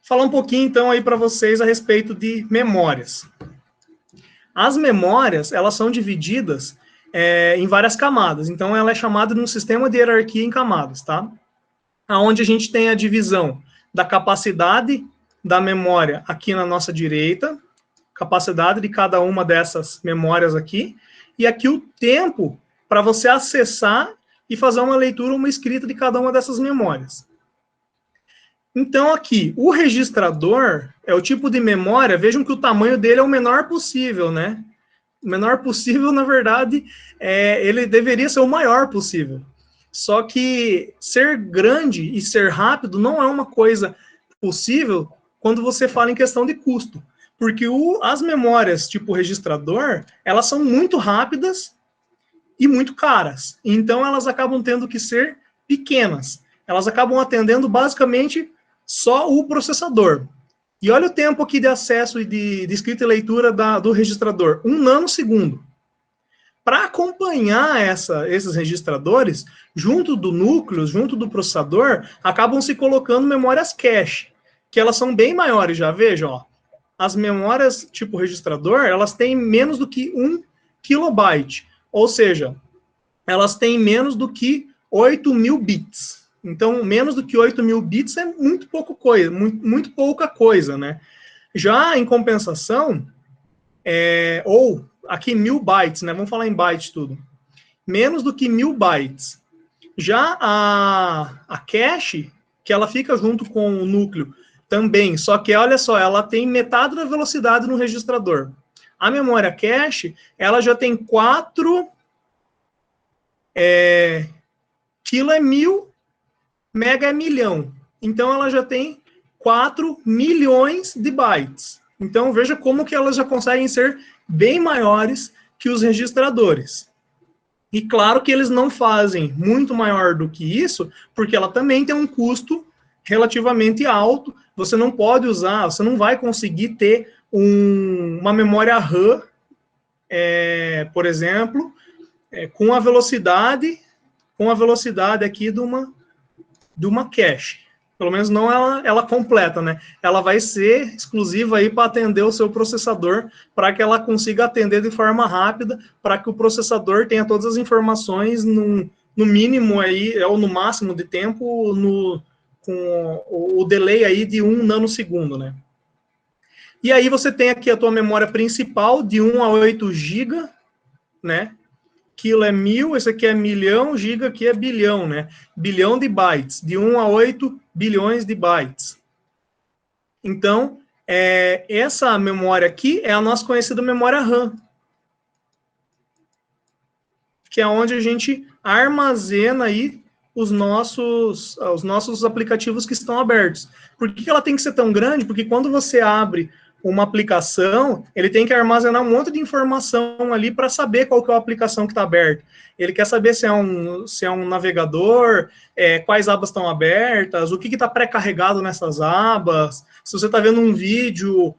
Falar um pouquinho, então, aí para vocês a respeito de memórias. As memórias, elas são divididas em várias camadas. Então, ela é chamada de um sistema de hierarquia em camadas, tá? Onde a gente tem a divisão da capacidade da memória aqui na nossa direita, capacidade de cada uma dessas memórias aqui, e aqui o tempo para você acessar e fazer uma leitura, uma escrita de cada uma dessas memórias. Então, aqui, o registrador é o tipo de memória, vejam que o tamanho dele é o menor possível, né? O menor possível, na verdade, ele deveria ser o maior possível. Só que ser grande e ser rápido não é uma coisa possível quando você fala em questão de custo. Porque as memórias tipo registrador, elas são muito rápidas e muito caras. Então, elas acabam tendo que ser pequenas. Elas acabam atendendo basicamente só o processador. E olha o tempo aqui de acesso e de escrita e leitura do registrador, 1 nanosegundo. Para acompanhar esses registradores, junto do núcleo, junto do processador, acabam se colocando memórias cache, que elas são bem maiores, já veja, ó. As memórias tipo registrador, elas têm menos do que 1 kilobyte, ou seja, elas têm menos do que 8.000 bits. Então, menos do que 8.000 bits é muito pouca coisa, né? Já em compensação, ou aqui 1.000 bytes, né? Vamos falar em bytes tudo. Menos do que 1.000 bytes. Já a cache, que ela fica junto com o núcleo também, só que olha só, ela tem metade da velocidade no registrador. A memória cache, ela já tem 4 quilo é 1.000, mega é 1.000.000. Então, ela já tem 4 milhões de bytes. Então, veja como que elas já conseguem ser bem maiores que os registradores. E claro que eles não fazem muito maior do que isso, porque ela também tem um custo relativamente alto. Você não pode usar, você não vai conseguir ter uma memória RAM, por exemplo, com a velocidade aqui de uma cache. Pelo menos não ela completa, né? Ela vai ser exclusiva aí para atender o seu processador, para que ela consiga atender de forma rápida, para que o processador tenha todas as informações no mínimo aí, ou no máximo de tempo, com o delay aí de 1 nanosegundo, né? E aí você tem aqui a tua memória principal de 1 a 8 GB, né? Quilo é 1.000, esse aqui é 1.000.000, giga aqui é bilhão, né? Bilhão de bytes, de 1 a 8 bilhões de bytes. Então, essa memória aqui é a nossa conhecida memória RAM, que é onde a gente armazena aí os nossos aplicativos que estão abertos. Por que ela tem que ser tão grande? Porque quando você abre uma aplicação, ele tem que armazenar um monte de informação ali para saber qual que é a aplicação que está aberta. Ele quer saber se é um navegador, quais abas estão abertas, o que está pré-carregado nessas abas, se você está vendo um vídeo,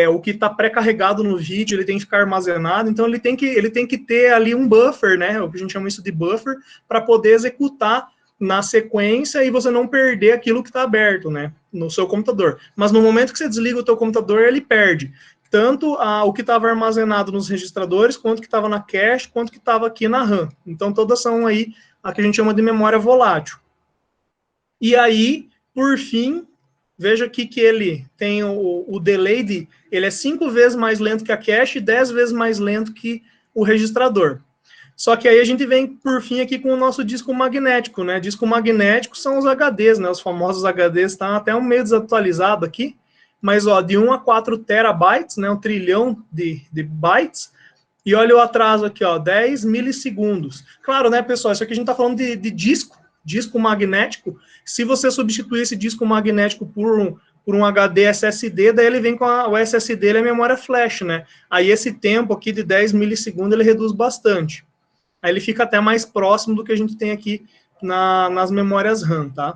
o que está pré-carregado no vídeo, ele tem que ficar armazenado, então ele tem que ter ali um buffer, né, o que a gente chama isso de buffer, para poder executar na sequência e você não perder aquilo que está aberto, né, no seu computador. Mas no momento que você desliga o teu computador, ele perde tanto o que estava armazenado nos registradores, quanto que estava na cache, quanto que estava aqui na RAM. Então, todas são aí a que a gente chama de memória volátil. E aí, por fim, veja aqui que ele tem o delay, ele é 5 vezes mais lento que a cache e 10 vezes mais lento que o registrador. Só que aí a gente vem, por fim, aqui com o nosso disco magnético, né? Disco magnético são os HDs, né? Os famosos HDs, tá até um meio desatualizado aqui, mas, ó, de 1 a 4 terabytes, né? 1 trilhão de bytes, e olha o atraso aqui, ó, 10 milissegundos. Claro, né, pessoal, isso aqui a gente tá falando de disco magnético. Se você substituir esse disco magnético por um HD SSD, daí ele vem com o SSD, ele é memória flash, né? Aí esse tempo aqui de 10 milissegundos, ele reduz bastante. Aí ele fica até mais próximo do que a gente tem aqui nas memórias RAM, tá?